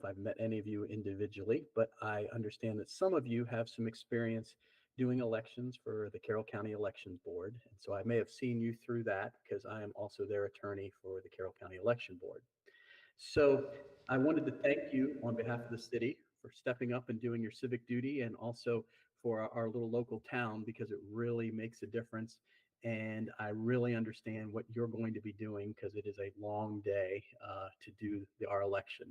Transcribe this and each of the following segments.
if I've met any of you individually, but I understand that some of you have some experience doing elections for the Carroll County Elections Board. And so I may have seen you through that because I am also their attorney for the Carroll County Election Board. So I wanted to thank you on behalf of the city for stepping up and doing your civic duty, and also for our little local town, because it really makes a difference. And I really understand what you're going to be doing because it is a long day to do our election.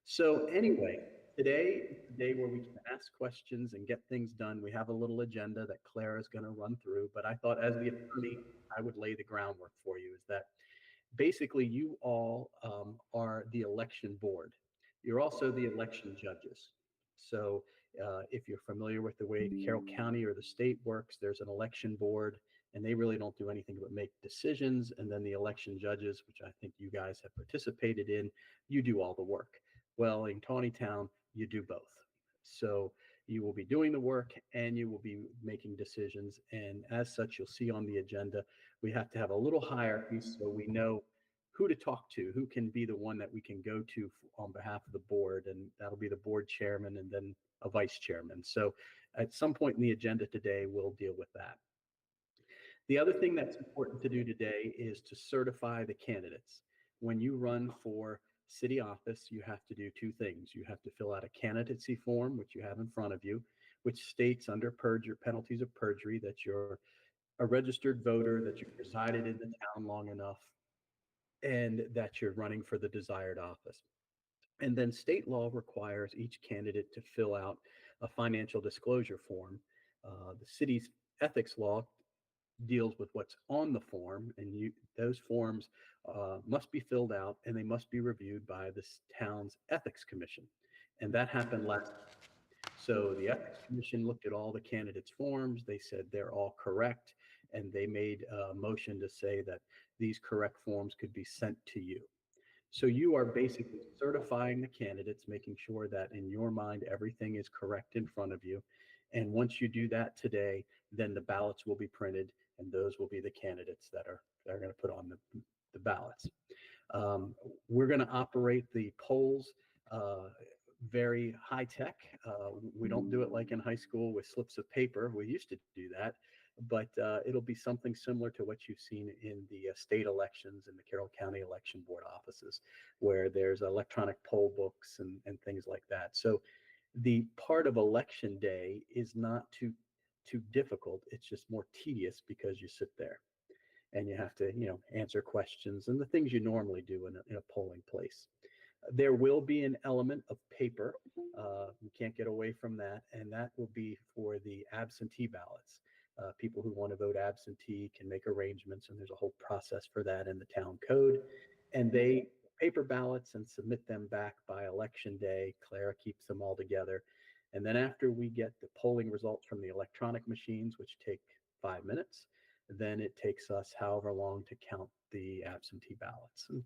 So anyway, today is the day where we can ask questions and get things done. We have a little agenda that Claire is going to run through, but I thought as the attorney, I would lay the groundwork for you. Is that basically you all are the election board. You're also the election judges. So if you're familiar with the way the Carroll County or the state works, there's an election board, and they really don't do anything but make decisions. And then the election judges, which I think you guys have participated in, you do all the work. Well, in Taneytown, you do both. So you will be doing the work and you will be making decisions. And as such, you'll see on the agenda, we have to have a little hierarchy so we know who to talk to, who can be the one that we can go to on behalf of the board. And that'll be the board chairman and then a vice chairman. So at some point in the agenda today, we'll deal with that. The other thing that's important to do today is to certify the candidates. When you run for city office, you have to do two things. You have to fill out a candidacy form, which you have in front of you, which states under perjury, penalties of perjury, that you're a registered voter, that you've resided in the town long enough, and that you're running for the desired office. And then state law requires each candidate to fill out a financial disclosure form. The city's ethics law deals with what's on the form, and those forms must be filled out and they must be reviewed by the town's ethics commission. And that happened last. So the ethics commission looked at all the candidates' forms. They said they're all correct, and they made a motion to say that these correct forms could be sent to you. So you are basically certifying the candidates, making sure that in your mind everything is correct in front of you. And once you do that today, then the ballots will be printed, and those will be the candidates that are going to put on the ballots. We're going to operate the polls very high tech. We don't do it like in high school with slips of paper. We used to do that, but it'll be something similar to what you've seen in the state elections and the Carroll County Election Board offices, where there's electronic poll books and things like that. So the part of election day is not too difficult. It's just more tedious because you sit there and you have to, answer questions and the things you normally do in a polling place. There will be an element of paper. You can't get away from that. And that will be for the absentee ballots. People who want to vote absentee can make arrangements, and there's a whole process for that in the town code. And they paper ballots and submit them back by election day. Clara keeps them all together. And then after we get the polling results from the electronic machines, which take 5 minutes, then it takes us however long to count the absentee ballots. And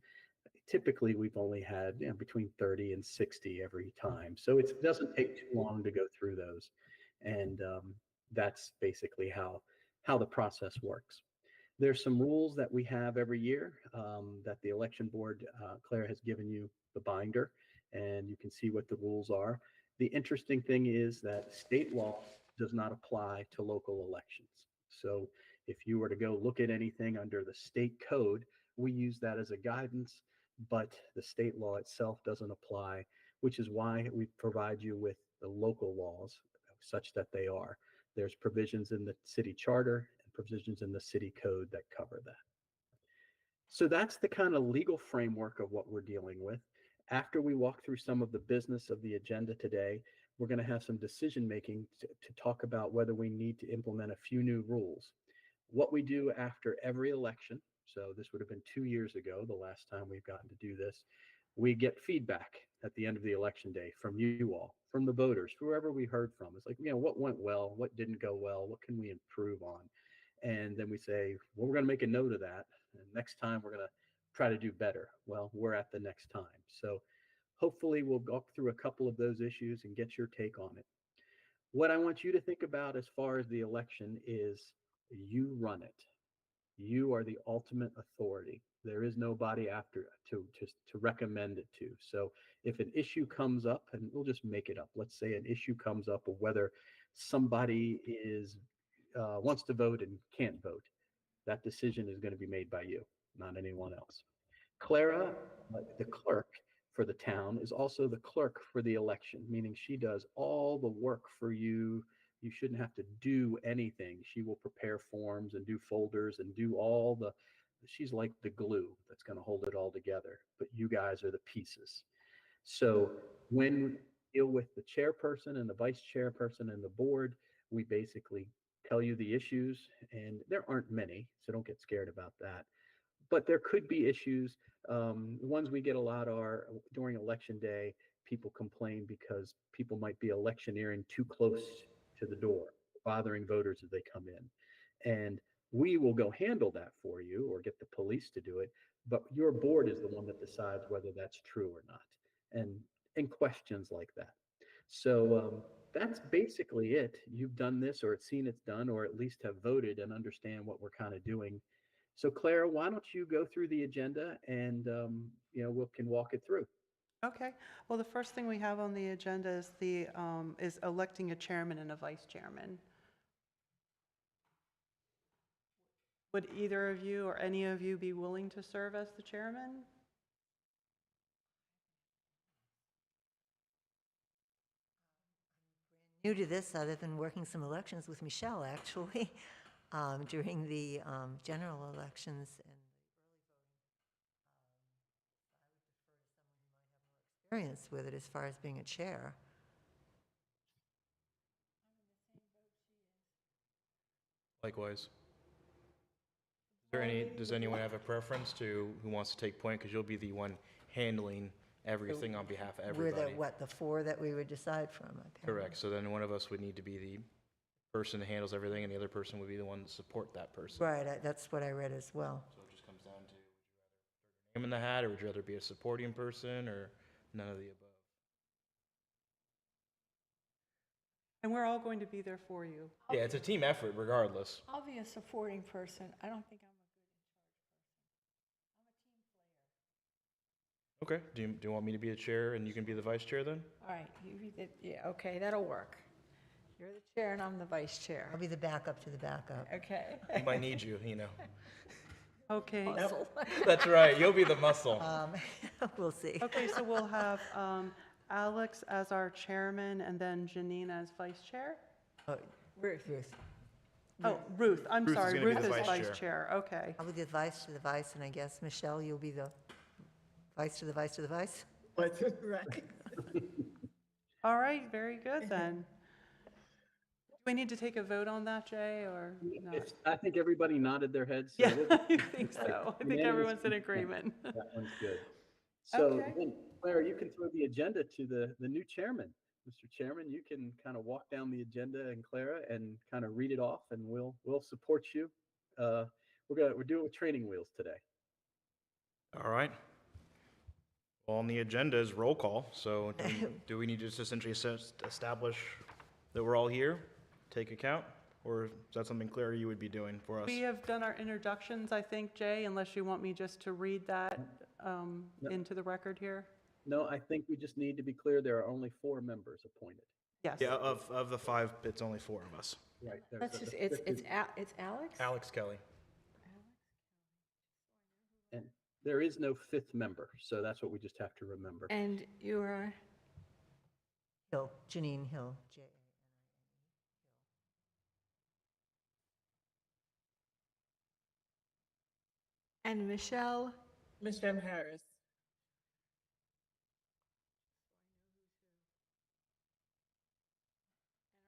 typically we've only had between 30 and 60 every time. So it doesn't take too long to go through those. And that's basically how the process works. There's some rules that we have every year that the election board, Claire has given you the binder, and you can see what the rules are. The interesting thing is that state law does not apply to local elections. So if you were to go look at anything under the state code, we use that as a guidance, but the state law itself doesn't apply, which is why we provide you with the local laws such that they are. There's provisions in the city charter and provisions in the city code that cover that. So that's the kind of legal framework of what we're dealing with. After we walk through some of the business of the agenda today, we're going to have some decision making to talk about whether we need to implement a few new rules. What we do after every election, so this would have been 2 years ago, the last time we've gotten to do this, we get feedback at the end of the election day from you all, from the voters, whoever we heard from. It's like, what went well, what didn't go well, what can we improve on? And then we say, well, we're going to make a note of that. And next time we're going to try to do better. Well, we're at the next time. So hopefully we'll walk through a couple of those issues and get your take on it. What I want you to think about as far as the election is you run it. You are the ultimate authority. There is nobody after to recommend it to. So if an issue comes up, and we'll just make it up, let's say an issue comes up of whether somebody is wants to vote and can't vote, that decision is going to be made by you, not anyone else. Clara, the clerk for the town, is also the clerk for the election, meaning she does all the work for you. You shouldn't have to do anything. She will prepare forms and do folders and do all the, she's like the glue that's going to hold it all together. But you guys are the pieces. So when we deal with the chairperson and the vice chairperson and the board, we basically tell you the issues, and there aren't many, so don't get scared about that. But there could be issues. The ones we get a lot are during election day, people complain because people might be electioneering too close to the door, bothering voters as they come in. And we will go handle that for you or get the police to do it. But your board is the one that decides whether that's true or not. And, and questions like that. So that's basically it. You've done this or seen it's done, or at least have voted and understand what we're kind of doing. So Clara, why don't you go through the agenda and we can walk it through. Okay. Well, the first thing we have on the agenda is is electing a chairman and a vice chairman. Would either of you or any of you be willing to serve as the chairman? New to this, other than working some elections with Michelle, actually, during the general elections and experience with it as far as being a chair. Likewise. Does anyone have a preference to who wants to take point? Because you'll be the one handling everything on behalf of everybody. We're the four that we would decide from, apparently. Correct. So then one of us would need to be the person that handles everything, and the other person would be the one to support that person. Right, that's what I read as well. So it just comes down to, would you rather name in the hat, or would you rather be a supporting person, or none of the above? And we're all going to be there for you. Yeah, it's a team effort regardless. I'll be a supporting person. I don't think I'm a Okay. Do you want me to be the chair and you can be the vice chair then? all right. Yeah, okay, that'll work. You're the chair and I'm the vice chair. I'll be the backup to the backup. Okay. We might need you, you know. Okay. That's right. You'll be the muscle. We'll see. Okay, so we'll have Alex as our chairman and then Janine as vice chair? Ruth. Oh, Ruth, I'm Ruth is sorry, gonna be Ruth the is vice vice chair. chair, okay. I'll be the vice to the vice, and I guess, Michelle, you'll be the vice to the vice to the vice? Right. All right, very good then. Do we need to take a vote on that, Jay, or not? I think everybody nodded their heads. So Yeah, I think so. I think everyone's in agreement. that one's good. So Okay. then, Claire, you can throw the agenda to the new chairman. Mr. Chairman, you can kind of walk down the agenda, and Clara, and kind of read it off, and we'll support you. We're doing with training wheels today. All right. Well, on the agenda is roll call. So do we need to just essentially establish that we're all here, take account? Or is that something, Claire, you would be doing for us? We have done our introductions, I think, Jay, unless you want me just to read that into the record here. No, I think we just need to be clear. There are only 4 members appointed. Yes. Yeah, of the 5, it's only 4 of us. Right. That's just, it's Alex? Alex Kelly. And there is no 5th member, so that's what we just have to remember. And you're, Hill, Janine Hill, J. and Michelle? Michelle Harris.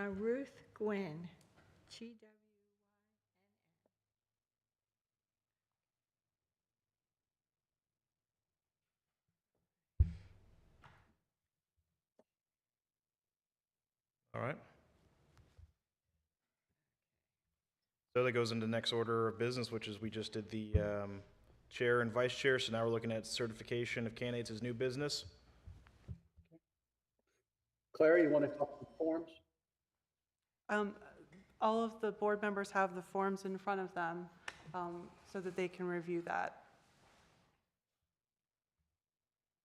Ruth Gwynn. GW. All right. So that goes into the next order of business, which is we just did the chair and vice chair. So now we're looking at certification of candidates as new business. Clara, you want to talk to the forms? All of the board members have the forms in front of them so that they can review that.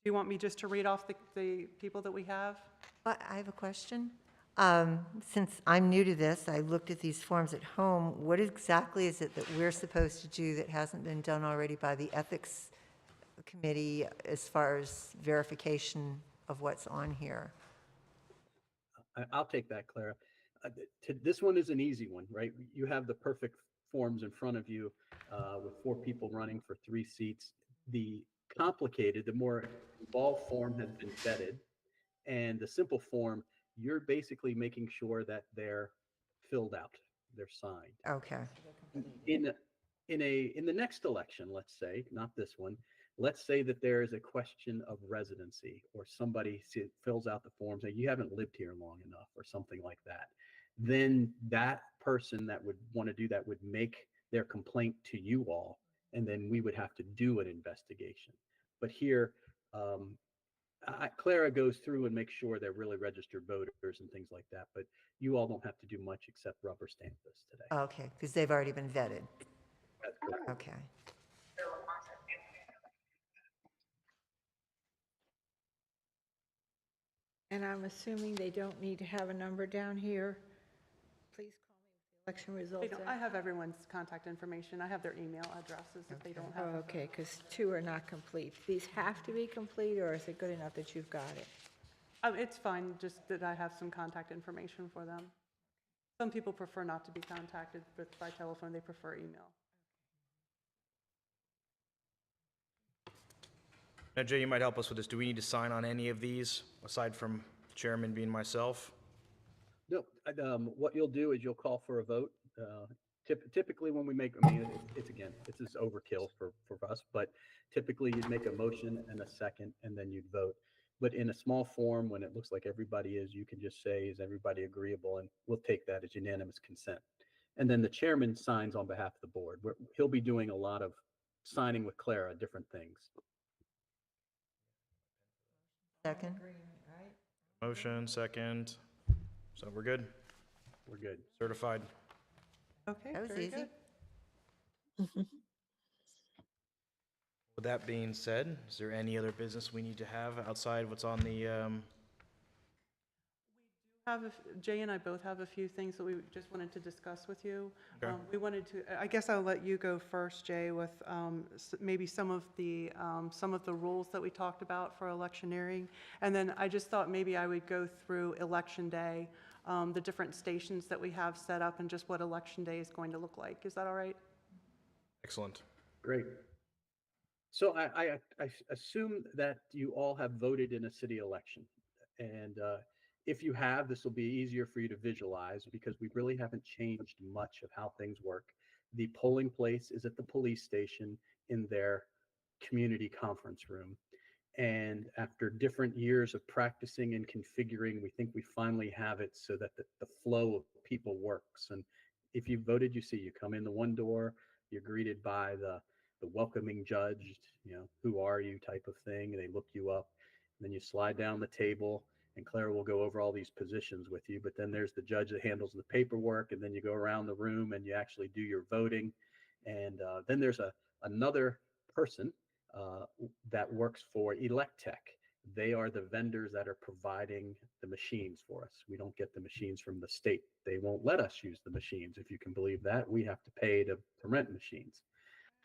Do you want me just to read off the people that we have? I have a question. Since I'm new to this, I looked at these forms at home. What exactly is it that we're supposed to do that hasn't been done already by the Ethics Committee as far as verification of what's on here? I'll take that, Clara. This one is an easy one, right? You have the perfect forms in front of you with 4 people running for 3 seats. The complicated, the more involved form has been vetted, and the simple form, you're basically making sure that they're filled out, they're signed. Okay. In in the next election, let's say, not this one, let's say that there is a question of residency, or somebody fills out the forms and you haven't lived here long enough or something like that, then that person that would want to do that would make their complaint to you all, and then we would have to do an investigation. But here, Clara goes through and makes sure they're really registered voters and things like that, but you all don't have to do much except rubber stamp this today. Okay, because they've already been vetted. That's correct. Okay. And I'm assuming they don't need to have a number down here. Please call me with the election They results. don't- I have everyone's contact information. I have their email addresses if they don't have. Oh, okay, because 2 are not complete. These have to be complete, or is it good enough that you've got it? It's fine, just that I have some contact information for them. Some people prefer not to be contacted, but by telephone, they prefer email. Now, Jay, you might help us with this. Do we need to sign on any of these, aside from chairman being myself? No, what you'll do is you'll call for a vote. Typically, when we make, I mean, it's again, this is overkill for us, but typically you'd make a motion and a second, and then you'd vote. But in a small form, when it looks like everybody is, you can just say, is everybody agreeable? And we'll take that as unanimous consent. And then the chairman signs on behalf of the board. He'll be doing a lot of signing with Clara, different things. Second? Motion, second. So we're good? We're good. Certified. Okay, That was very easy. good. With that being said, is there any other business we need to have outside what's on the, Jay and I both have a few things that we just wanted to discuss with you. Okay. We wanted to, I guess I'll let you go first, Jay, with maybe some of the rules that we talked about for electioneering. And then I just thought maybe I would go through Election Day, the different stations that we have set up, and just what Election Day is going to look like. Is that all right? excellent. Great. So I assume that you all have voted in a city election. And if you have, this will be easier for you to visualize because we really haven't changed much of how things work. The polling place is at the police station in their community conference room. And after different years of practicing and configuring, we think we finally have it so that the flow of people works. And if you voted, you see, you come in the one door, you're greeted by the welcoming judge, who are you type of thing. They look you up, and then you slide down the table, and Clara will go over all these positions with you. But then there's the judge that handles the paperwork, and then you go around the room and you actually do your voting. And then there's another person that works for Electech. They are the vendors that are providing the machines for us. We don't get the machines from the state. They won't let us use the machines, if you can believe that. We have to pay to rent machines.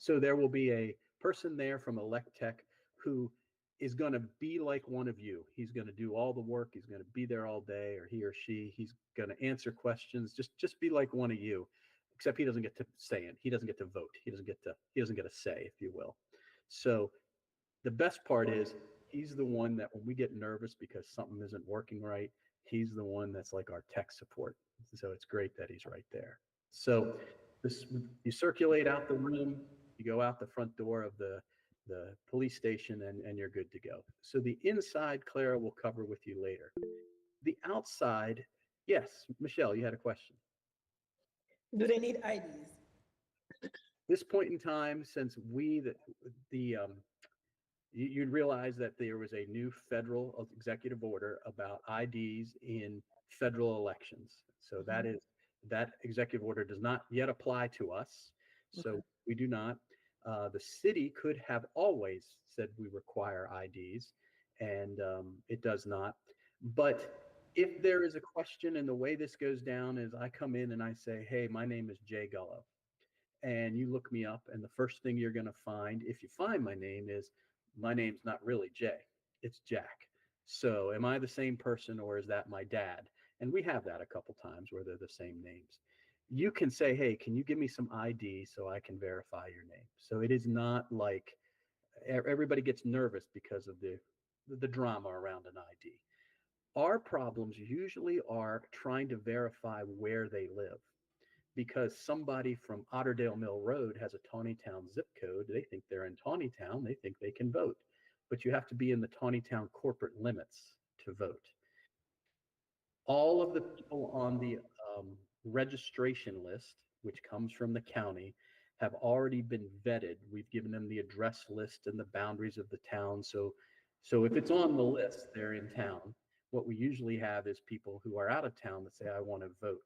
So there will be a person there from Electech who is going to be like one of you. He's going to do all the work. He's going to be there all day, or he or she. He's going to answer questions. Just be like one of you, except he doesn't get to say it. He doesn't get to vote. He doesn't get a say, if you will. So the best part is he's the one that when we get nervous because something isn't working right, he's the one that's like our tech support. So it's great that he's right there. So you circulate out the room, you go out the front door of the police station, and you're good to go. So the inside, Clara will cover with you later. The outside, yes, Michelle, you had a question. Do they need IDs? This point in time, since you'd realize that there was a new federal executive order about IDs in federal elections. So that executive order does not yet apply to us. So we do not. The city could have always said we require IDs. and it does not. But if there is a question, and the way this goes down is I come in and I say, hey, my name is Jay Gullo, and you look me up, and the first thing you're going to find, if you find my name, is my name's not really Jay, it's Jack. So am I the same person, or is that my dad? And we have that a couple times where they're the same names. You can say, hey, can you give me some ID so I can verify your name? So it is not like everybody gets nervous because of the drama around an ID. Our problems usually are trying to verify where they live, because somebody from Otterdale Mill Road has a Taneytown zip code. They think they're in Taneytown. They think they can vote, but you have to be in the Taneytown corporate limits to vote. All of the people on the registration list, which comes from the county, have already been vetted. We've given them the address list and the boundaries of the town. So if it's on the list, they're in town. What we usually have is people who are out of town that say, I want to vote.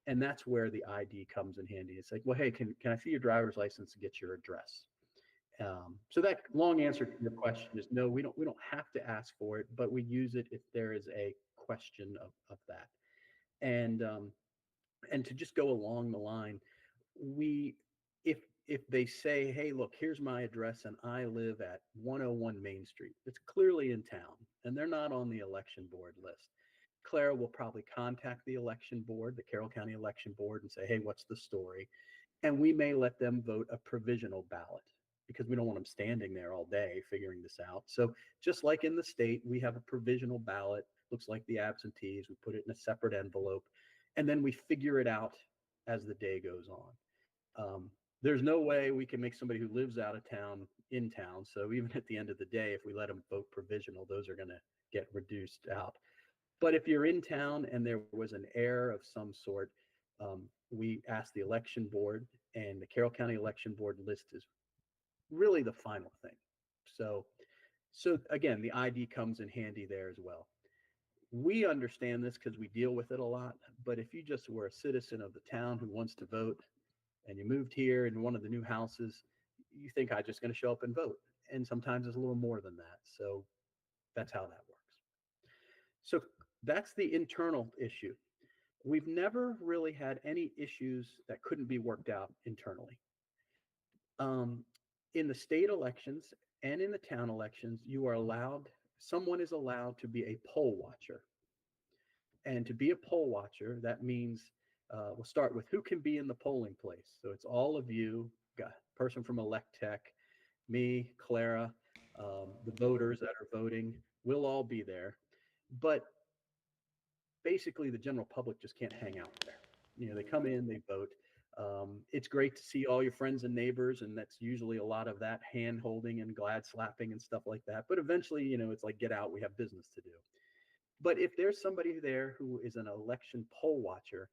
And that's where the ID comes in handy. It's like, well, hey, can I see your driver's license and get your address? So that long answer to your question is no, we don't have to ask for it, but we use it if there is a question of that. And to just go along the line, we if they say, hey, look, here's my address and I live at 101 Main Street, it's clearly in town and they're not on the election board list. Clara will probably contact the election board, the Carroll County Election Board, and say, hey, what's the story? And we may let them vote a provisional ballot because we don't want them standing there all day figuring this out. So just like in the state, we have a provisional ballot, looks like the absentees, we put it in a separate envelope, and then we figure it out as the day goes on. There's no way we can make somebody who lives out of town in town. So even at the end of the day, if we let them vote provisional, those are going to get reduced out. But if you're in town and there was an error of some sort, we ask the election board, and the Carroll County Election Board list is really the final thing. So again, the ID comes in handy there as well. We understand this because we deal with it a lot. But if you just were a citizen of the town who wants to vote, and you moved here in one of the new houses, you think I'm just going to show up and vote. And sometimes it's a little more than that. So that's how that works. So that's the internal issue. We've never really had any issues that couldn't be worked out internally. In the state elections and in the town elections, someone is allowed to be a poll watcher. And to be a poll watcher, that means we'll start with who can be in the polling place. So it's all of you, got a person from Elect Tech, me, Clara, the voters that are voting, we'll all be there. But basically the general public just can't hang out there. They come in, they vote. It's great to see all your friends and neighbors, and that's usually a lot of that hand holding and glad slapping and stuff like that. But eventually, it's like, get out, we have business to do. But if there's somebody there who is an election poll watcher,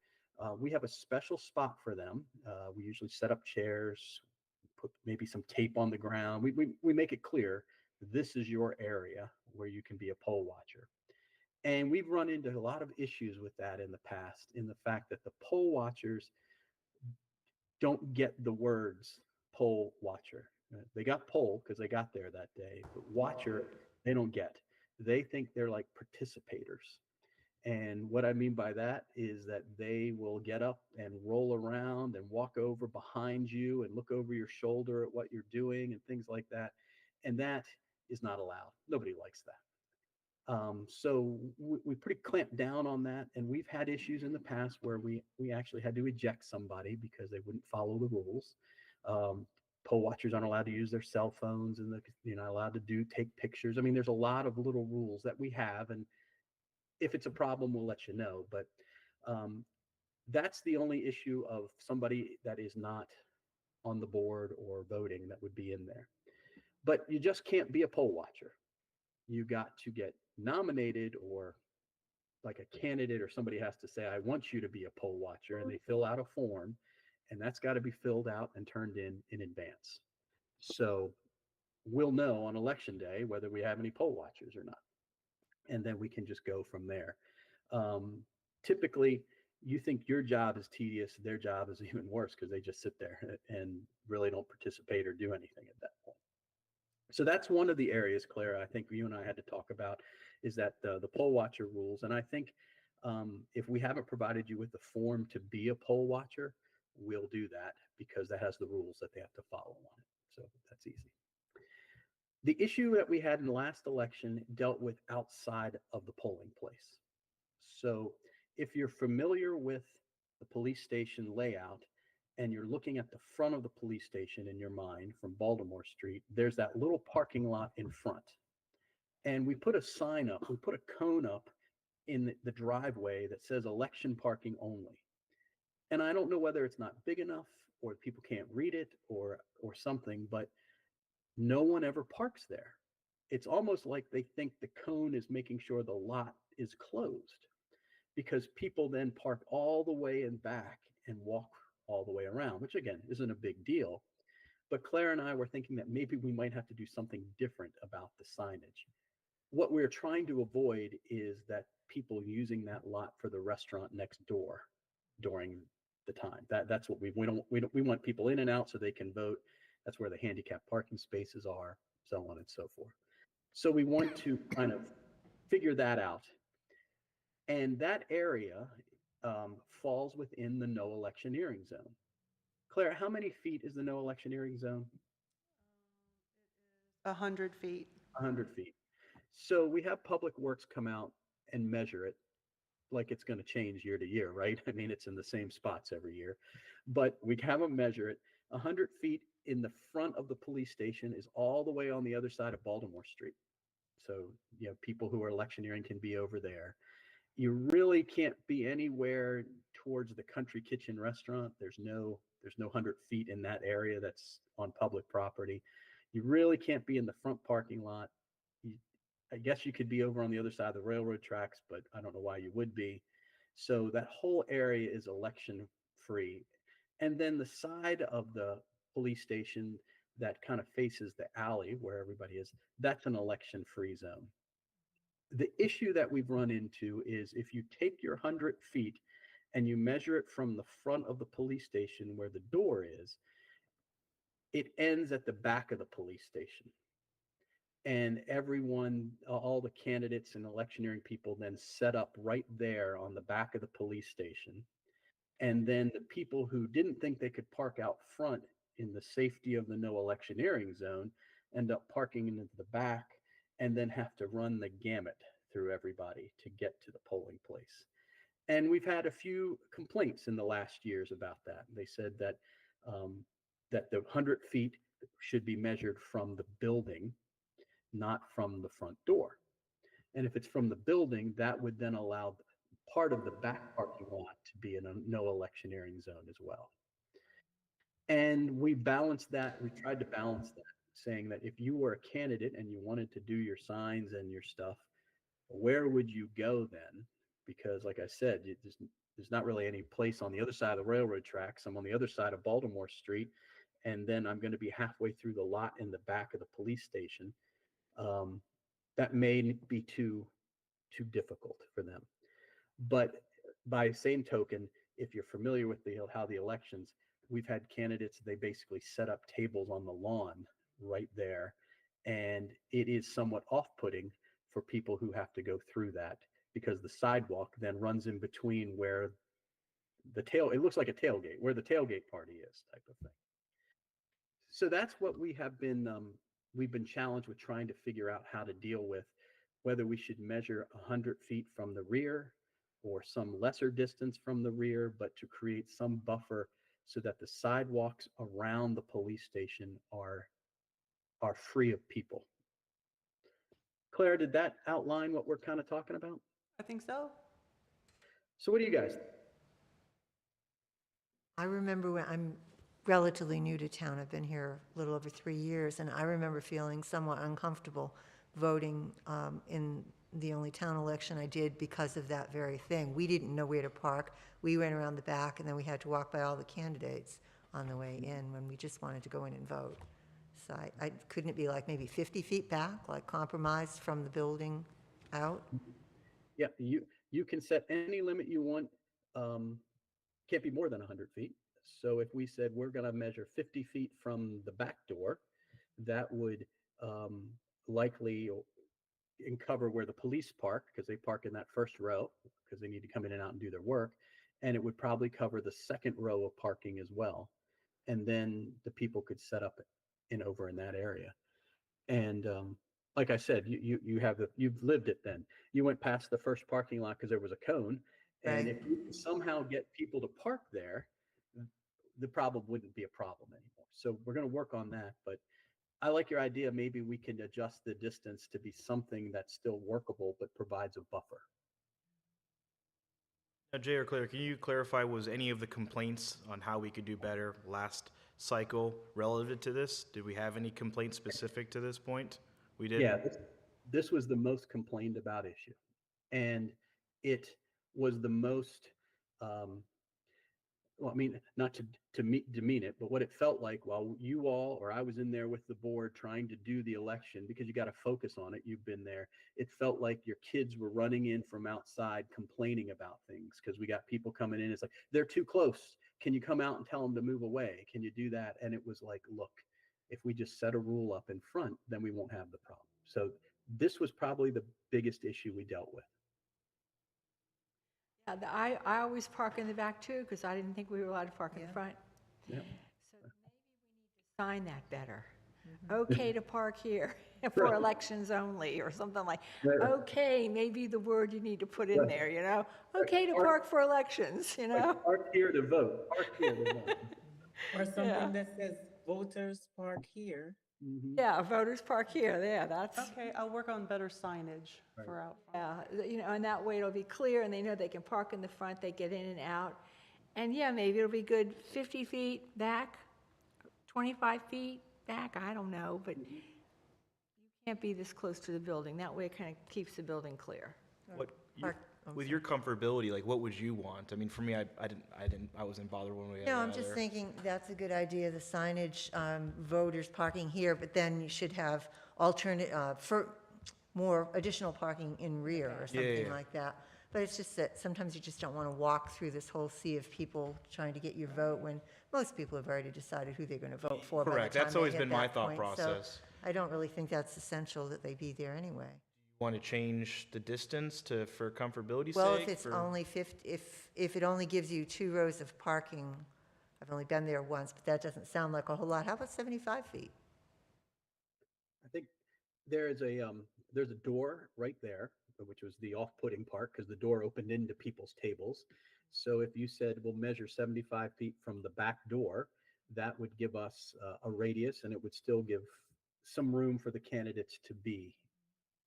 we have a special spot for them. We usually set up chairs, put maybe some tape on the ground. We make it clear, this is your area where you can be a poll watcher. And we've run into a lot of issues with that in the past, in the fact that the poll watchers don't get the words poll watcher. They got poll because they got there that day, but watcher, they don't get. They think they're like participators. And what I mean by that is that they will get up and roll around and walk over behind you and look over your shoulder at what you're doing and things like that. And that is not allowed. Nobody likes that. So we pretty clamped down on that. And we've had issues in the past where we actually had to eject somebody because they wouldn't follow the rules. Poll watchers aren't allowed to use their cell phones, and you're not allowed to take pictures. I mean, there's a lot of little rules that we have, and if it's a problem, we'll let you know. But that's the only issue of somebody that is not on the board or voting that would be in there. But you just can't be a poll watcher. You got to get nominated, or like a candidate or somebody has to say, I want you to be a poll watcher, and they fill out a form, and that's got to be filled out and turned in advance. So we'll know on election day whether we have any poll watchers or not. And then we can just go from there. Typically, you think your job is tedious, their job is even worse because they just sit there and really don't participate or do anything at that point. So that's one of the areas, Claire, I think you and I had to talk about, is that the poll watcher rules. And I think if we haven't provided you with the form to be a poll watcher, we'll do that because that has the rules that they have to follow on it. So that's easy. The issue that we had in the last election dealt with outside of the polling place. So if you're familiar with the police station layout and you're looking at the front of the police station in your mind from Baltimore Street, there's that little parking lot in front. And we put a sign up, we put a cone up in the driveway that says election parking only. And I don't know whether it's not big enough or people can't read it or something, but no one ever parks there. It's almost like they think the cone is making sure the lot is closed because people then park all the way in back and walk all the way around, which again isn't a big deal. But Claire and I were thinking that maybe we might have to do something different about the signage. What we're trying to avoid is that people using that lot for the restaurant next door during the time. That's what we don't we want people in and out so they can vote. That's where the handicap parking spaces are, so on and so forth. So we want to kind of figure that out. And that area falls within the no electioneering zone. Claire, how many feet is the no electioneering zone? 100 feet. 100 feet. So we have Public Works come out and measure it like it's going to change year to year, right? I mean, it's in the same spots every year, but we have them measure it. 100 feet in the front of the police station is all the way on the other side of Baltimore Street. So, you know, people who are electioneering can be over there. You really can't be anywhere towards the Country Kitchen restaurant. There's no 100 feet in that area that's on public property. You really can't be in the front parking lot. You, I guess you could be over on the other side of the railroad tracks, but I don't know why you would be. So that whole area is election free. And then the side of the police station that kind of faces the alley where everybody is, that's an election free zone. The issue that we've run into is if you take your 100 feet and you measure it from the front of the police station where the door is, it ends at the back of the police station. And everyone, all the candidates and electioneering people then set up right there on the back of the police station. And then the people who didn't think they could park out front in the safety of the no electioneering zone end up parking into the back and then have to run the gamut through everybody to get to the polling place. And we've had a few complaints in the last years about that. They said that that the 100 feet should be measured from the building, not from the front door. And if it's from the building, that would then allow part of the back parking lot to be in a no electioneering zone as well. And we balanced that. We tried to balance that, saying that if you were a candidate and you wanted to do your signs and your stuff, where would you go then? Because, like I said, there's not really any place on the other side of the railroad tracks. I'm on the other side of Baltimore Street, and then I'm going to be halfway through the lot in the back of the police station. That may be too difficult for them. But by same token, if you're familiar with how the elections, we've had candidates, they basically set up tables on the lawn right there. And it is somewhat off-putting for people who have to go through that because the sidewalk then runs in between where it looks like a tailgate, where the tailgate party is type of thing. So that's what we've been challenged with trying to figure out how to deal with, whether we should measure 100 feet from the rear or some lesser distance from the rear, but to create some buffer so that the sidewalks around the police station are free of people. Claire, did that outline what we're kind of talking about? I think so. So what do you guys think? I remember when I'm relatively new to town, I've been here a little over 3 years, and I remember feeling somewhat uncomfortable voting in the only town election I did because of that very thing. We didn't know where to park. We went around the back, and then we had to walk by all the candidates on the way in when we just wanted to go in and vote. So couldn't it be like maybe 50 feet back, like compromised from the building out? Yeah, you can set any limit you want. Can't be more than 100 feet. So if we said we're going to measure 50 feet from the back door, that would likely and cover where the police park, because they park in that first row because they need to come in and out and do their work. And it would probably cover the second row of parking as well. And then the people could set up in over in that area. And like I said, you've lived it then. You went past the first parking lot because there was a cone. And Right. if you could somehow get people to park there, the problem wouldn't be a problem anymore. So we're going to work on that. But I like your idea. Maybe we can adjust the distance to be something that's still workable, but provides a buffer. Jay or Claire, can you clarify, was any of the complaints on how we could do better last cycle relative to this? Did we have any complaints specific to this point? We didn't? Yeah, this was the most complained about issue. And it was the most, well, I mean, not to demean it, but what it felt like while you all, or I was in there with the board trying to do the election, because you got to focus on it, you've been there. It felt like your kids were running in from outside complaining about things because we got people coming in. It's like, they're too close. Can you come out and tell them to move away? Can you do that? And it was like, look, if we just set a rule up in front, then we won't have the problem. So this was probably the biggest issue we dealt with. Yeah, I always park in the back too, because I didn't think we were allowed to park in the front. Yeah. So maybe we need to sign that better. Okay to park here for Right. elections only, or something like, Right. okay, maybe the word you need to put in Right. there, you know? Okay to park for elections, you know? Like, park here to vote. Park here to vote. Or something Yeah. that says voters park here. Mhm. Yeah, voters park here, yeah, that's, Okay, I'll work on better signage for out front. yeah, you know, and that way it'll be clear, and they know they can park in the front, they get in and out. And yeah, maybe it'll be good 50 feet back, 25 feet back, I don't know, but you can't be this close to the building. That way it kind of keeps the building clear. What, Mark, with your comfortability, like what would you want? I mean, for me, I wasn't bothered one way or the No, other. I'm just thinking that's a good idea, the signage, voters parking here, but then you should have alternate, for more additional parking in rear or something yeah. like that. But it's just that sometimes you just don't want to walk through this whole sea of people trying to get your vote when most people have already decided who they're going to vote for by the Correct, time that's they always hit been my that thought point. So process. I don't really think that's essential that they be there anyway. Want to change the distance for comfortability's Well, sake? if it's for- only 50, if it only gives you 2 rows of parking, I've only been there once, but that doesn't sound like a whole lot. How about 75 feet? I think there's a door right there, which was the off-putting part because the door opened into people's tables. So if you said we'll measure 75 feet from the back door, that would give us a radius, and it would still give some room for the candidates to be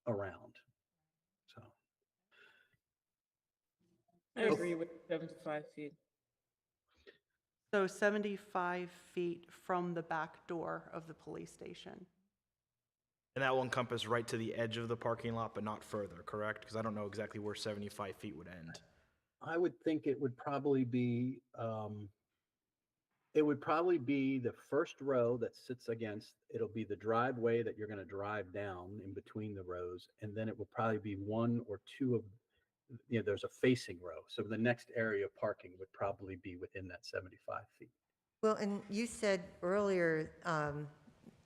around. So I agree with 75 feet. So 75 feet from the back door of the police station. And that will encompass right to the edge of the parking lot, but not further, correct? Because I don't know exactly where 75 feet would end. I would think it would probably be the first row that sits against, it'll be the driveway that you're going to drive down in between the rows. And then it will probably be one or two of, there's a facing row. So the next area of parking would probably be within that 75 feet. Well, and you said earlier,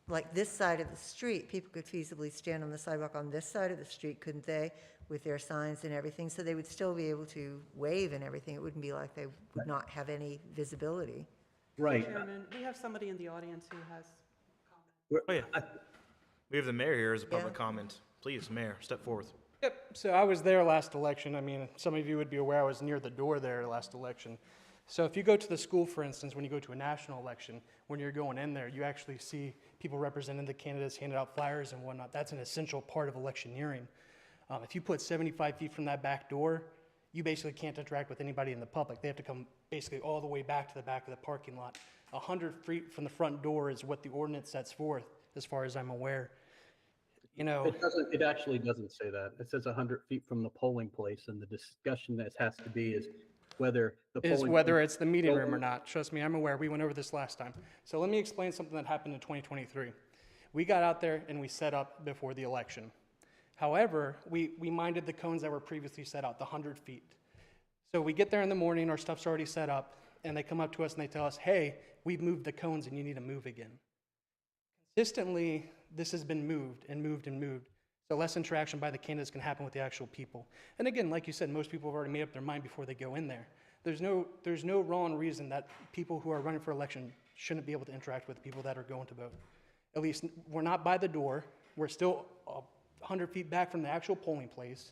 like this side of the street, people could feasibly stand on the sidewalk on this side of the street, couldn't they? With their signs and everything, so they would still be able to wave and everything. It wouldn't be like they would not have any visibility. Right. Chairman, we have somebody in the audience who has Oh, yeah. We have the mayor here as a public Yeah. comment. Please, Mayor, step forth. Yep, so I was there last election. I mean, some of you would be aware I was near the door there last election. So if you go to the school, for instance, when you go to a national election, when you're going in there, you actually see people representing the candidates, handing out flyers and whatnot. That's an essential part of electioneering. If you put 75 feet from that back door, you basically can't interact with anybody in the public. They have to come basically all the way back to the back of the parking lot. 100 feet from the front door is what the ordinance sets forth, as far as I'm aware. You know, It actually doesn't say that. It says 100 feet from the polling place, and the discussion that has to be is whether the is polling. whether it's the meeting room or not. Trust me, I'm aware. We went over this last time. So let me explain something that happened in 2023. We got out there and we set up before the election. However, we minded the cones that were previously set out, the 100 feet. So we get there in the morning, our stuff's already set up, and they come up to us and they tell us, hey, we've moved the cones and you need to move again. Consistently, this has been moved and moved and moved. So less interaction by the candidates can happen with the actual people. And again, like you said, most people have already made up their mind before they go in there. There's no wrong reason that people who are running for election shouldn't be able to interact with people that are going to vote. At least we're not by the door. We're still 100 feet back from the actual polling place.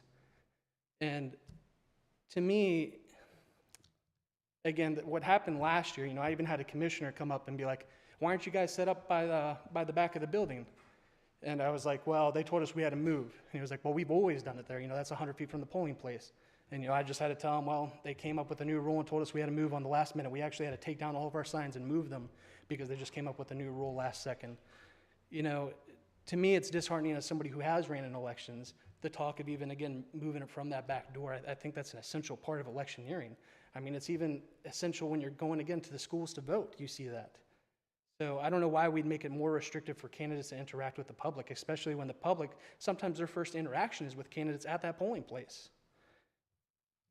And to me, again, what happened last year, I even had a commissioner come up and be like, why aren't you guys set up by the back of the building? And I was like, well, they told us we had to move. And he was like, well, we've always done it there. That's 100 feet from the polling place. And, I just had to tell him, well, they came up with a new rule and told us we had to move on the last minute. We actually had to take down all of our signs and move them because they just came up with a new rule last second. To me, it's disheartening as somebody who has ran in elections, the talk of even, again, moving it from that back door. I think that's an essential part of electioneering. I mean, it's even essential when you're going, again, to the schools to vote. You see that. So I don't know why we'd make it more restrictive for candidates to interact with the public, especially when the public, sometimes their first interaction is with candidates at that polling place.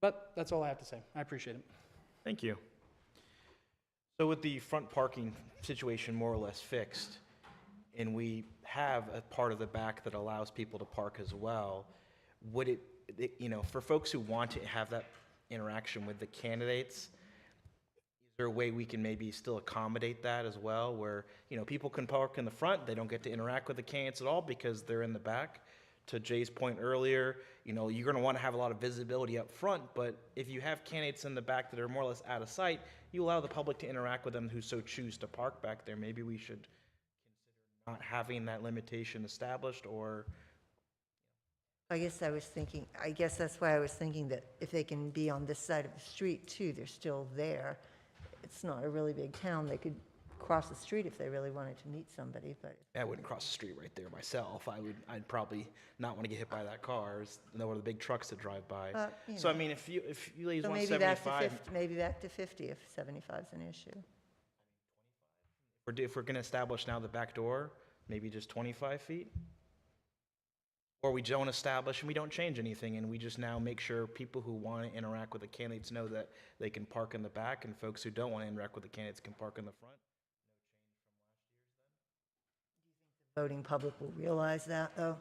But that's all I have to say. I appreciate it. Thank you. So with the front parking situation more or less fixed, and we have a part of the back that allows people to park as well, would it for folks who want to have that interaction with the candidates, is there a way we can maybe still accommodate that as well, where, people can park in the front, they don't get to interact with the candidates at all because they're in the back? To Jay's point earlier, you're going to want to have a lot of visibility up front, but if you have candidates in the back that are more or less out of sight, you allow the public to interact with them who so choose to park back there. Maybe we should consider not having that limitation established, or... I guess that's why I was thinking that if they can be on this side of the street too, they're still there. It's not a really big town. They could cross the street if they really wanted to meet somebody, but. I wouldn't cross the street right there myself. I'd probably not want to get hit by that car. There were the big trucks that drive by. So I mean, if you ladies So want maybe back to 75, 50, maybe back to 50 if 75 is an issue. if we're going to establish now the back door, maybe just 25 feet, or we don't establish and we don't change anything, and we just now make sure people who want to interact with the candidates know that they can park in the back, and folks who don't want to interact with the candidates can park in the front. Voting public will realize that, though.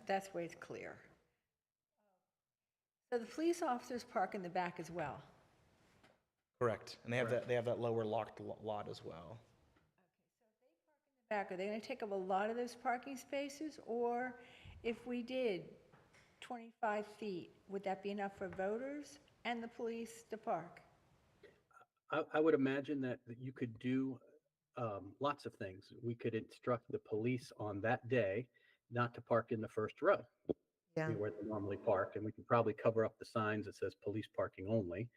That's where it's clear. So the police officers park in the back as well. Correct, and they have that lower locked lot as well. Back, are they going to take up a lot of those parking spaces? Or if we did 25 feet, would that be enough for voters and the police to park? I would imagine that you could do lots of things. We could instruct the police on that day not to park in the first row, Yeah. where they normally park, and we could probably cover up the signs that says police parking only.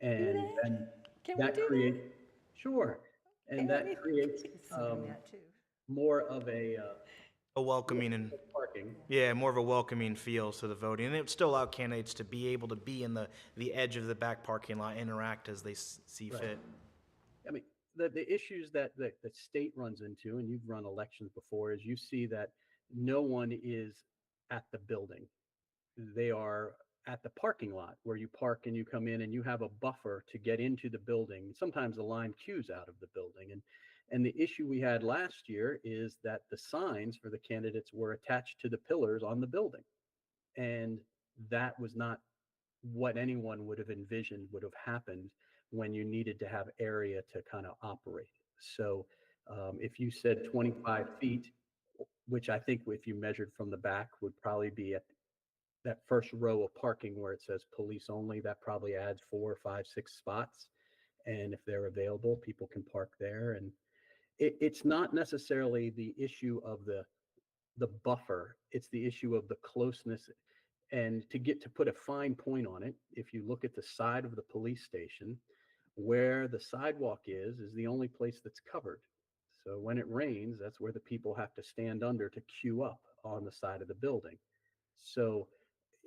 Do And that? then Can we that do creates, sure, and Okay, let me- that creates That too. more of a welcoming and parking. more of a welcoming feel to the voting, and it would still allow candidates to be able to be in the edge of the back parking lot, interact as they see Right. fit. I mean, the issues that the state runs into, and you've run elections before, is you see that no one is at the building. They are at the parking lot where you park and you come in, and you have a buffer to get into the building. Sometimes the line queues out of the building. And the issue we had last year is that the signs for the candidates were attached to the pillars on the building. And that was not what anyone would have envisioned would have happened when you needed to have area to kind of operate. So if you said 25 feet, which I think if you measured from the back would probably be at that first row of parking where it says police only, that probably adds 4, 5, 6 spots. And if they're available, people can park there. And it's not necessarily the issue of the buffer, it's the issue of the closeness. And to put a fine point on it, if you look at the side of the police station, where the sidewalk is the only place that's covered. So when it rains, that's where the people have to stand under to queue up on the side of the building. So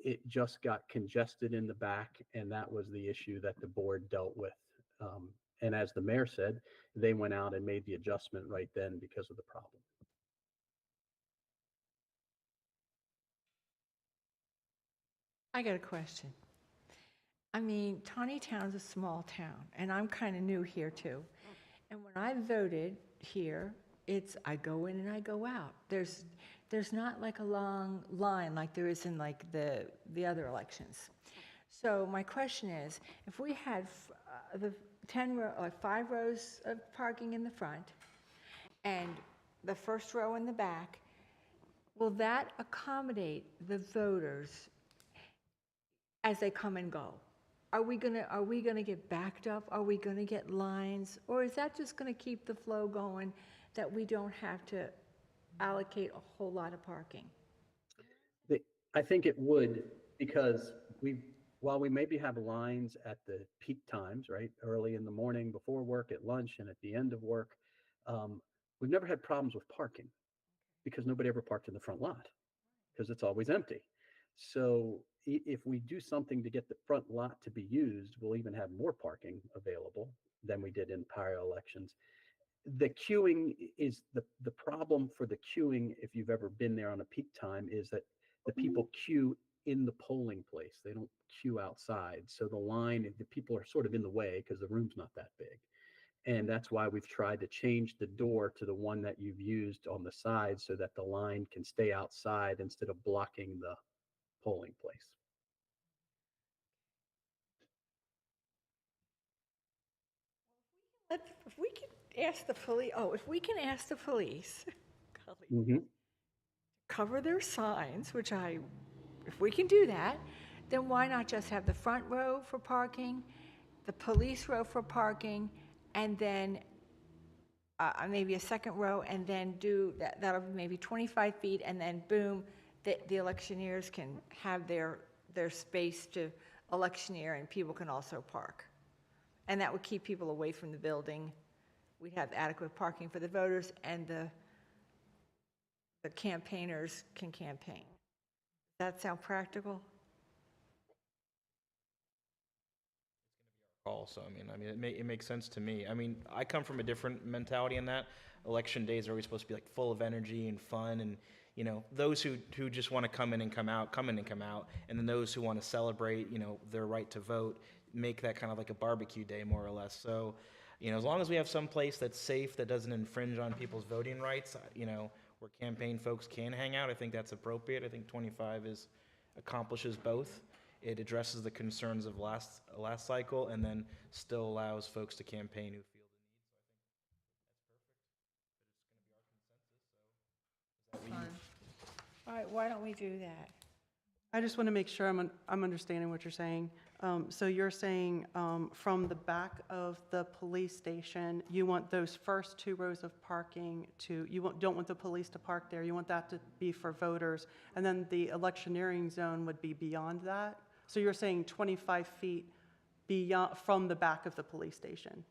it just got congested in the back, and that was the issue that the board dealt with. And as the mayor said, they went out and made the adjustment right then because of the problem. I got a question. I mean, Taneytown's a small town, and I'm kind of new here too. And when I voted here, I go in and I go out. There's not like a long line like there is in like the other elections. So my question is, if we had the 5 rows of parking in the front and the first row in the back, will that accommodate the voters as they come and go? Are we gonna get backed up? Are we gonna get lines? Or is that just gonna keep the flow going, that we don't have to allocate a whole lot of parking? I think it would, because while we maybe have lines at the peak times, right, early in the morning, before work, at lunch, and at the end of work, we've never had problems with parking because nobody ever parked in the front lot because it's always empty. So if we do something to get the front lot to be used, we'll even have more parking available than we did in prior elections. The queuing is the problem for the queuing, if you've ever been there on a peak time, is that the people queue in the polling place. They don't queue outside. So the people are sort of in the way because the room's not that big. And that's why we've tried to change the door to the one that you've used on the side so that the line can stay outside instead of blocking the polling place. If we can ask the police, if we can ask the police, golly, Mm-hmm. cover their signs, if we can do that, then why not just have the front row for parking, the police row for parking, and then maybe a second row, and then do that'll be maybe 25 feet, and then boom, the electioneers can have their space to electioneer, and people can also park. And that would keep people away from the building. We'd have adequate parking for the voters, and the campaigners can campaign. Does that sound practical? Call. So I mean, it makes sense to me. I mean, I come from a different mentality in that election days are always supposed to be like full of energy and fun, and those who just want to come in and come out, and then those who want to celebrate, their right to vote, make that kind of like a barbecue day, more or less. So, as long as we have some place that's safe, that doesn't infringe on people's voting rights, where campaign folks can hang out, I think that's appropriate. I think 25 accomplishes both. It addresses the concerns of last cycle, and then still allows folks to campaign who feel the need. So I think that's perfect. But it's going to be our consensus. So is that what you? All right, why don't we do that? I just want to make sure I'm understanding what you're saying. So you're saying from the back of the police station, you want those first 2 rows of parking don't want the police to park there. You want that to be for voters. And then the electioneering zone would be beyond that. So you're saying 25 feet beyond from the back of the police station.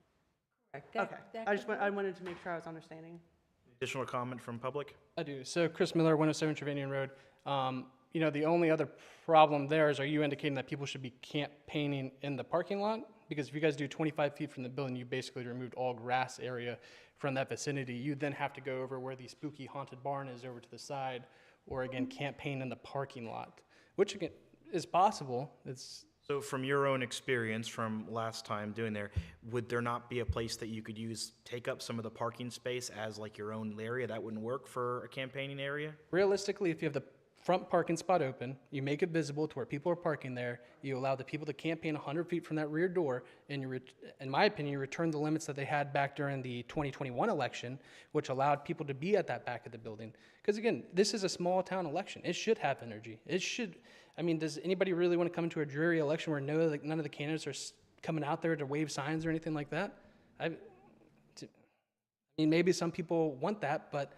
Correct. Okay. I wanted to make sure I was understanding. Additional comment from public? I do. So Chris Miller, 107 Trevanian Road. The only other problem there is, are you indicating that people should be campaigning in the parking lot? Because if you guys do 25 feet from the building, you basically removed all grass area from that vicinity. You then have to go over where the spooky haunted barn is over to the side, or again, campaign in the parking lot, which again is possible. So from your own experience from last time doing there, would there not be a place that you could take up some of the parking space as like your own area? That wouldn't work for a campaigning area? Realistically, if you have the front parking spot open, you make it visible to where people are parking there, you allow the people to campaign 100 feet from that rear door, and in my opinion, you return the limits that they had back during the 2021 election, which allowed people to be at that back of the building. Because again, this is a small town election. It should have energy. Does anybody really want to come into a dreary election where none of the candidates are coming out there to wave signs or anything like that? Maybe some people want that, but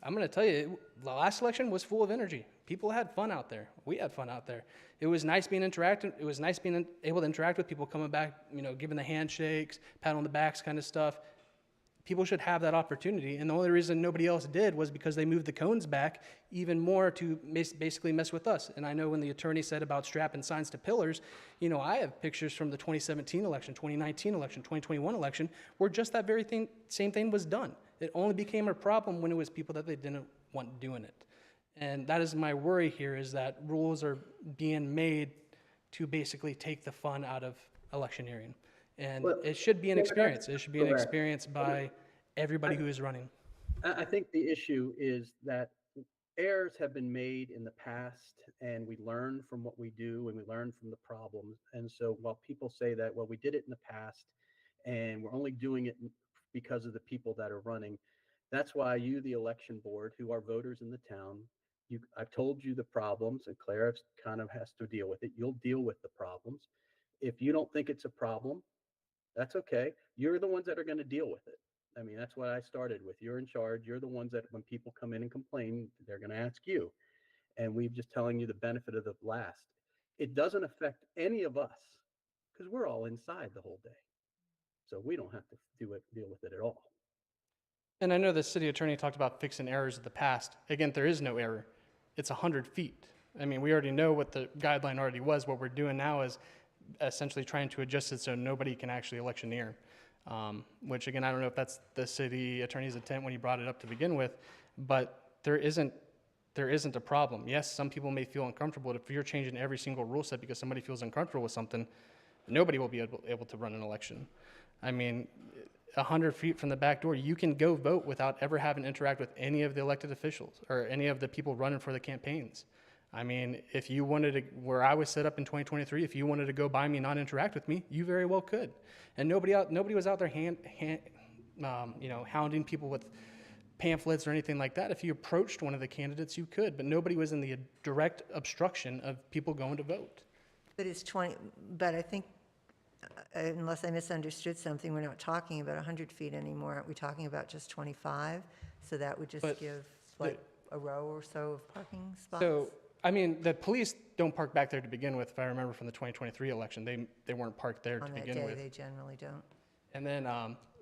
I'm going to tell you, the last election was full of energy. People had fun out there. We had fun out there. It was nice being interactive. It was nice being able to interact with people coming back, giving the handshakes, pat on the backs kind of stuff. People should have that opportunity. And the only reason nobody else did was because they moved the cones back even more to basically mess with us. And I know when the attorney said about strapping signs to pillars, I have pictures from the 2017 election, 2019 election, 2021 election, where just that very same thing was done. It only became a problem when it was people that they didn't want doing it. And that is my worry here, is that rules are being made to basically take the fun out of electioneering. And Well, it should be an yeah, that's experience. It should be an correct. experience by everybody I, who is running. I think the issue is that errors have been made in the past, and we learn from what we do and we learn from the problems. And so while people say that, well, we did it in the past and we're only doing it because of the people that are running, that's why you, the election board, who are voters in the town, I've told you the problems, and Clara kind of has to deal with it. You'll deal with the problems. If you don't think it's a problem, that's okay. You're the ones that are going to deal with it. I mean, that's what I started with. You're in charge. You're the ones that when people come in and complain, they're going to ask you. And we've just telling you the benefit of the blast. It doesn't affect any of us because we're all inside the whole day. So we don't have to deal with it at all. And I know the city attorney talked about fixing errors of the past. Again, there is no error. It's 100 feet. I mean, we already know what the guideline already was. What we're doing now is essentially trying to adjust it so nobody can actually electioneer. Which again, I don't know if that's the city attorney's intent when he brought it up to begin with, but there isn't a problem. Yes, some people may feel uncomfortable, but if you're changing every single rule set because somebody feels uncomfortable with something, nobody will be able to run an election. I mean, 100 feet from the back door, you can go vote without ever having to interact with any of the elected officials or any of the people running for the campaigns. I mean, if you wanted to, where I was set up in 2023, if you wanted to go by me and not interact with me, you very well could. And nobody was out there hounding people with pamphlets or anything like that. If you approached one of the candidates, you could, but nobody was in the direct obstruction of people going to vote. But it's 20, but I think, unless I misunderstood something, we're not talking about 100 feet anymore. Aren't we talking about just 25? So that would just But give like a row or so of parking spots? So, I mean, the police don't park back there to begin with. If I remember from the 2023 election, they weren't parked there to On that begin day, with. they generally don't. And then,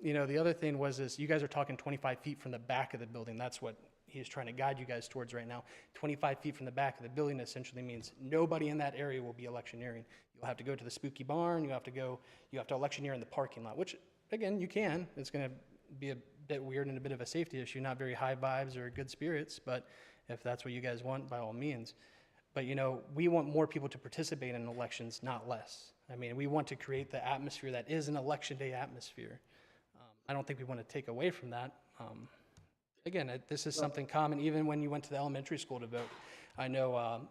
the other thing is you guys are talking 25 feet from the back of the building. That's what he's trying to guide you guys towards right now. 25 feet from the back of the building essentially means nobody in that area will be electioneering. You'll have to go to the spooky barn. You have to electioneer in the parking lot, which again, you can. It's going to be a bit weird and a bit of a safety issue, not very high vibes or good spirits, but if that's what you guys want, by all means. But, we want more people to participate in elections, not less. I mean, we want to create the atmosphere that is an election day atmosphere. I don't think we want to take away from that. Again, this is something common even when you went to the elementary school to vote. I know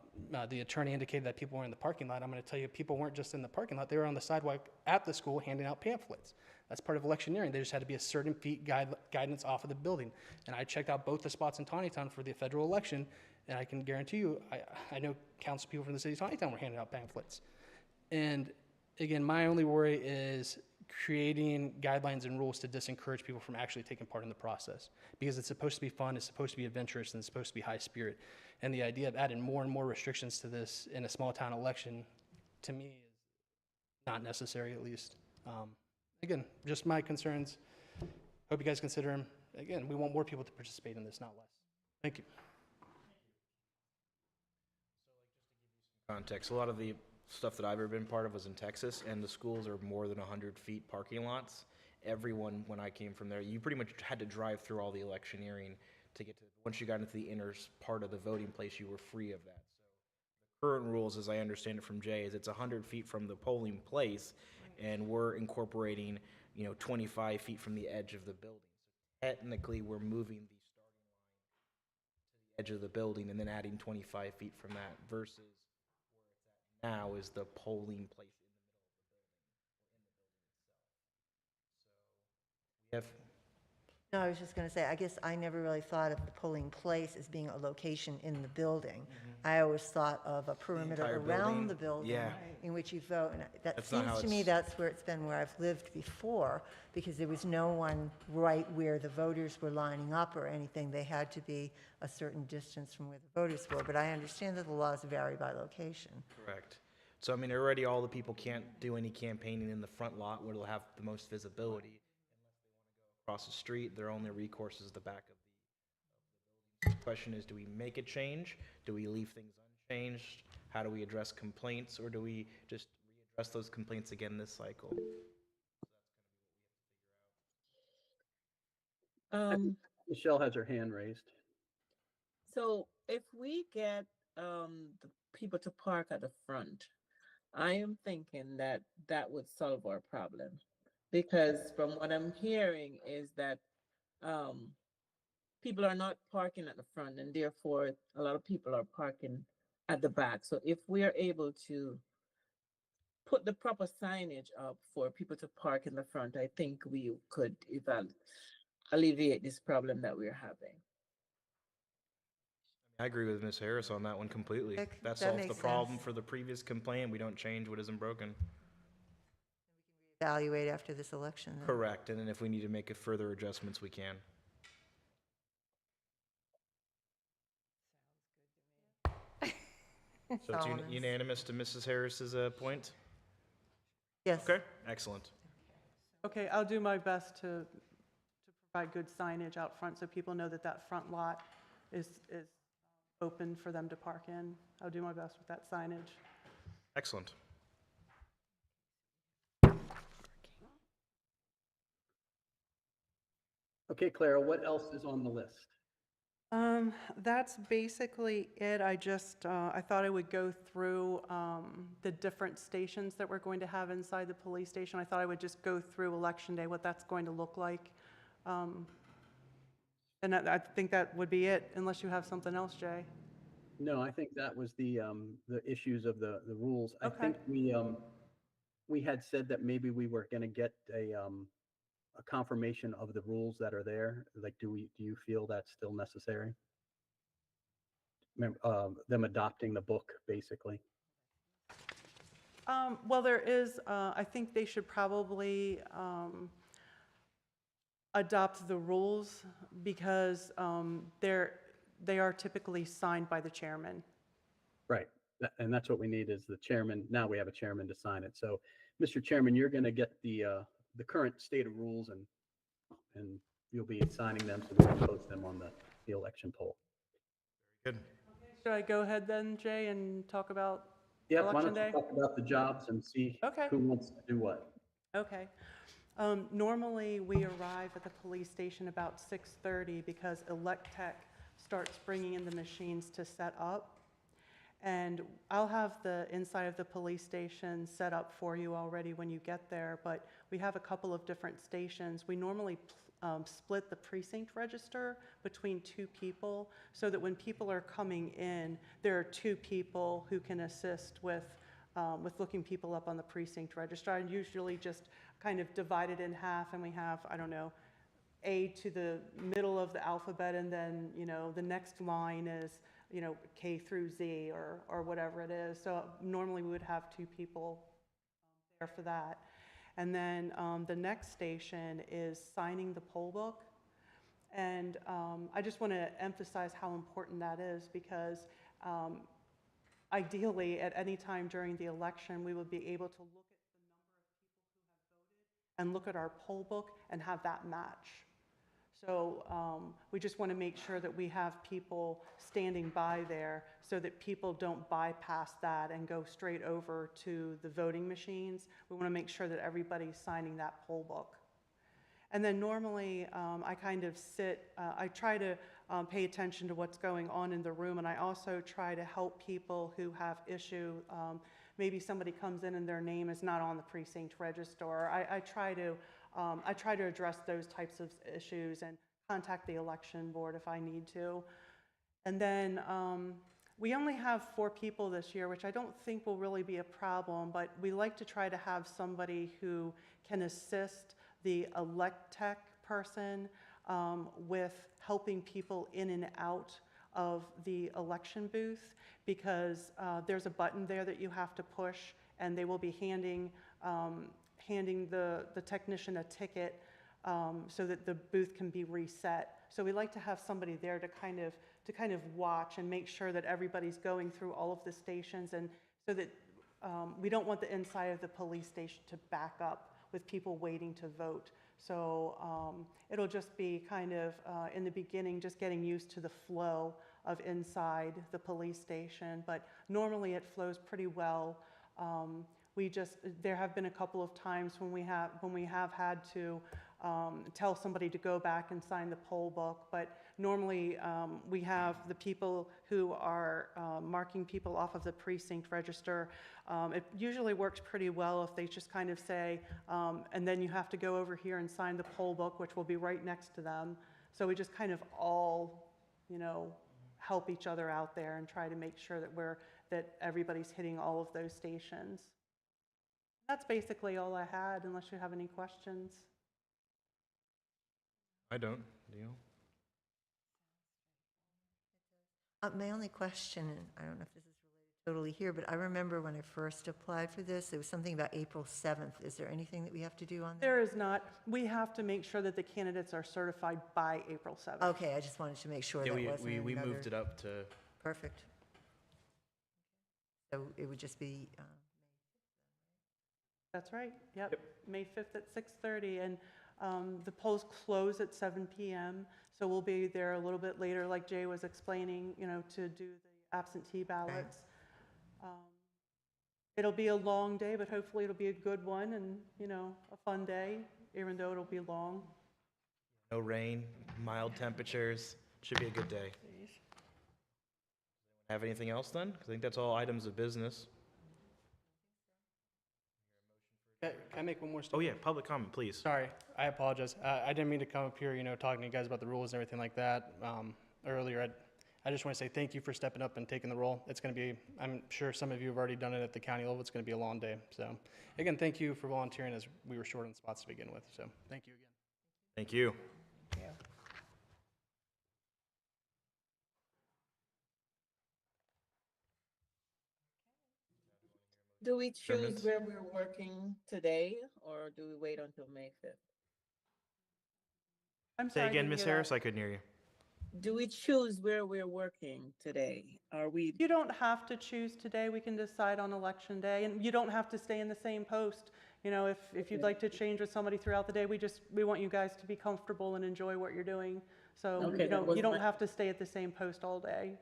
the attorney indicated that people were in the parking lot. I'm going to tell you, people weren't just in the parking lot. They were on the sidewalk at the school handing out pamphlets. That's part of electioneering. There just had to be a certain feet guidance off of the building. And I checked out both the spots in Taneytown for the federal election, and I can guarantee you, I know council people from the city of Taneytown were handing out pamphlets. And again, my only worry is creating guidelines and rules to disencourage people from actually taking part in the process, because it's supposed to be fun, it's supposed to be adventurous, and it's supposed to be high spirit. And the idea of adding more and more restrictions to this in a small town election, to me, is not necessary, at least. Again, just my concerns. Hope you guys consider them. Again, we want more people to participate in this, not less. Thank you. Context, a lot of the stuff that I've ever been part of was in Texas, and the schools are more than 100 feet parking lots. Everyone, when I came from there, you pretty much had to drive through all the electioneering to get to, once you got into the inner part of the voting place, you were free of that. So the current rules, as I understand it from Jay, is it's 100 feet from the polling place, and we're incorporating, 25 feet from the edge of the building. So technically, we're moving the starting line to the edge of the building and then adding 25 feet from that versus now is the polling place in the middle of the building or in the building itself. So we have. No, I was just going to say, I guess I never really thought of the polling place as being a location in the building. I always thought of a perimeter entire around building? the building Yeah. in which you vote. And that That's not seems how to me it's- that's where it's been, where I've lived before, because there was no one right where the voters were lining up or anything. They had to be a certain distance from where the voters were. But I understand that the laws vary by location. Correct. So, I mean, already all the people can't do any campaigning in the front lot where they'll have the most visibility. Across the street, their only recourse is the back of the building. The question is, do we make a change? Do we leave things unchanged? How do we address complaints? Or do we just readdress those complaints again this cycle? Michelle has her hand raised. So if we get the people to park at the front, I am thinking that that would solve our problem. Because from what I'm hearing is that people are not parking at the front, and therefore a lot of people are parking at the back. So if we are able to put the proper signage up for people to park in the front, I think we could alleviate this problem that we're having. I agree with Ms. Harris on that one completely. That- That that solves the makes problem sense. for the previous complaint. We don't change what isn't broken. Evaluate after this election then. Correct, and then if we need to make a further adjustments, we can. So it's Solomon's. unanimous to Mrs. Harris's point? Yes. Okay, excellent. Okay, I'll do my best to provide good signage out front so people know that that front lot is open for them to park in. I'll do my best with that signage. Excellent. Okay, Clara, what else is on the list? That's basically it. I just, I thought I would go through the different stations that we're going to have inside the police station. I thought I would just go through Election Day, what that's going to look like. And I think that would be it, unless you have something else, Jay. No, I think that was the issues of the rules. I Okay. think we had said that maybe we were going to get a confirmation of the rules that are there. Like, do you feel that's still necessary? Them adopting the book, basically. Well, there is, I think they should probably adopt the rules because they are typically signed by the chairman. Right. And that's what we need is the chairman. Now we have a chairman to sign it. So, Mr. Chairman, you're going to get the current state of rules and you'll be signing them so we can post them on the election poll. Good. Should I go ahead then, Jay, and talk about Yeah, why Election don't you Day? talk about the jobs and see Okay. who wants to do what? Okay. Normally, we arrive at the police station about 6:30 because Electech starts bringing in the machines to set up. And I'll have the inside of the police station set up for you already when you get there, but we have a couple of different stations. We normally split the precinct register between two people so that when people are coming in, there are two people who can assist with looking people up on the precinct register. I usually just kind of divide it in half, and we have, I don't know, A to the middle of the alphabet, and then, the next line is, K through Z or whatever it is. So normally we would have two people there for that. And then the next station is signing the poll book. And I just want to emphasize how important that is because ideally at any time during the election, we would be able to look at the number of people who have voted and look at our poll book and have that match. So we just want to make sure that we have people standing by there so that people don't bypass that and go straight over to the voting machines. We want to make sure that everybody's signing that poll book. And then normally I kind of I try to pay attention to what's going on in the room, and I also try to help people who have issue. Maybe somebody comes in and their name is not on the precinct register. I try to address those types of issues and contact the election board if I need to. And then we only have 4 people this year, which I don't think will really be a problem, but we like to try to have somebody who can assist the Electech person with helping people in and out of the election booth because there's a button there that you have to push, and they will be handing the technician a ticket so that the booth can be reset. So we like to have somebody there to kind of watch and make sure that everybody's going through all of the stations, and so that we don't want the inside of the police station to back up with people waiting to vote. So it'll just be kind of in the beginning just getting used to the flow of inside the police station, but normally it flows pretty well. There have been a couple of times when we have had to tell somebody to go back and sign the poll book, but normally we have the people who are marking people off of the precinct register. It usually works pretty well if they just kind of say, and then you have to go over here and sign the poll book, which will be right next to them. So we just kind of all, help each other out there and try to make sure that everybody's hitting all of those stations. That's basically all I had, unless you have any questions. I don't. Do you? My only question, and I don't know if this is related totally here, but I remember when I first applied for this, there was something about April 7th. Is there anything that we have to do on that? There is not. We have to make sure that the candidates are certified by April 7th. Okay, I just wanted to make sure Yeah, that wasn't we another. moved it up to, Perfect. So it would just be, That's right. Yep. May 5th at 6:30, and the polls close at 7 p.m. So we'll be there a little bit later, like Jay was explaining, to do the absentee ballots. It'll be a long day, but hopefully it'll be a good one and, a fun day, even though it'll be long. no rain, mild temperatures. Should be a good day. Have anything else then? 'Cause I think that's all items of business. Can I make one more Oh statement? yeah, public comment, please. Sorry, I apologize. I didn't mean to come up here, talking to you guys about the rules and everything like that earlier. I just want to say thank you for stepping up and taking the role. It's going to be, I'm sure some of you have already done it at the county level. It's going to be a long day. So again, thank you for volunteering as we were short on spots to begin with. So thank you again. Thank you. Do we choose Adjournment? where we're working today, or do we wait until May 5th? I'm Say sorry. I again, didn't Miss hear that. Harris, I couldn't hear you. Do we choose where we're working today? Are we, You don't have to choose today. We can decide on election day, and you don't have to stay in the same post. If you'd like to change with somebody throughout the day, we want you guys to be comfortable and enjoy what you're doing. So Okay, that was you don't my- have to stay at the same post all day.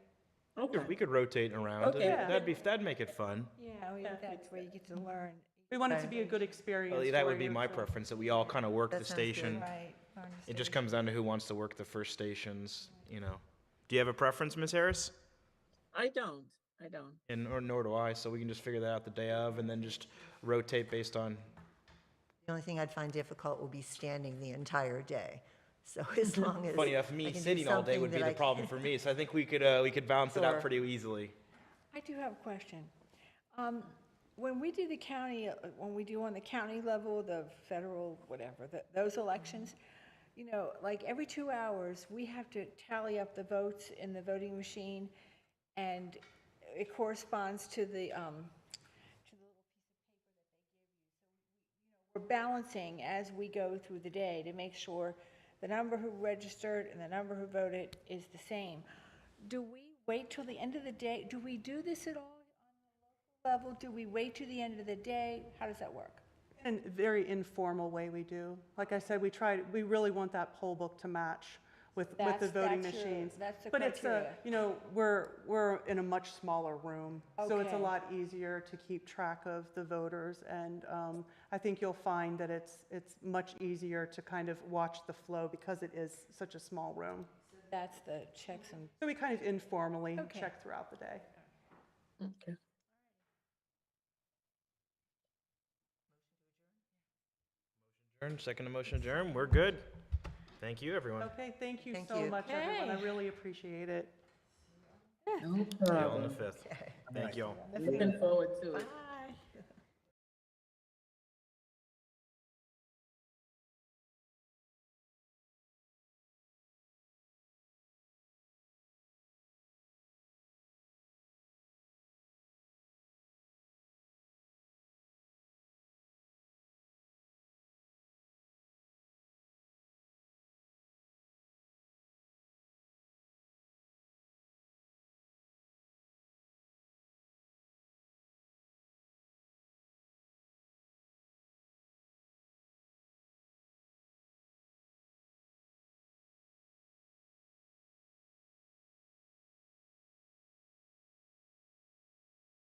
okay, We could rotate around. Okay. Yeah. That'd make it fun. Yeah, that's where you get to learn. We want it to be a good experience. Well, that for would be you, my so- preference, that we all kind of work That the sounds good. station. Right. It just comes down to who wants to work the first stations, Do you have a preference, Miss Harris? I don't. Or nor do I, so we can just figure that out the day of and then just rotate based on, the only thing I'd find difficult will be standing the entire day. So as long as. funny enough, I me can do sitting all day something would be that the I problem for me, so I think we could balance it out Sure. pretty easily. I do have a question. When we do when we do on the county level, the federal, whatever, those elections, like every 2 hours, we have to tally up the votes in the voting machine, and it corresponds to the little piece of paper that they give you. So we're balancing as we go through the day to make sure the number who registered and the number who voted is the same. Do we wait till the end of the day? Do we do this at all on the local level? Do we wait to the end of the day? How does that work? In a very informal way we do. Like I said, we really want that poll book to match with the voting That's machines. that's the But it's criteria. we're in a much smaller room, so it's a Okay. lot easier to keep track of the voters. And I think you'll find that it's much easier to kind of watch the flow because it is such a small room. That's the checks and, So we kind of informally Okay. check throughout the day. Okay. Second to motion adjourn, we're good. Thank you, everyone. Okay, thank you Thank so you. much, everyone. I Okay. really appreciate it. No See you all on the problem. 5th. Thank you all. Looking forward to it. bye.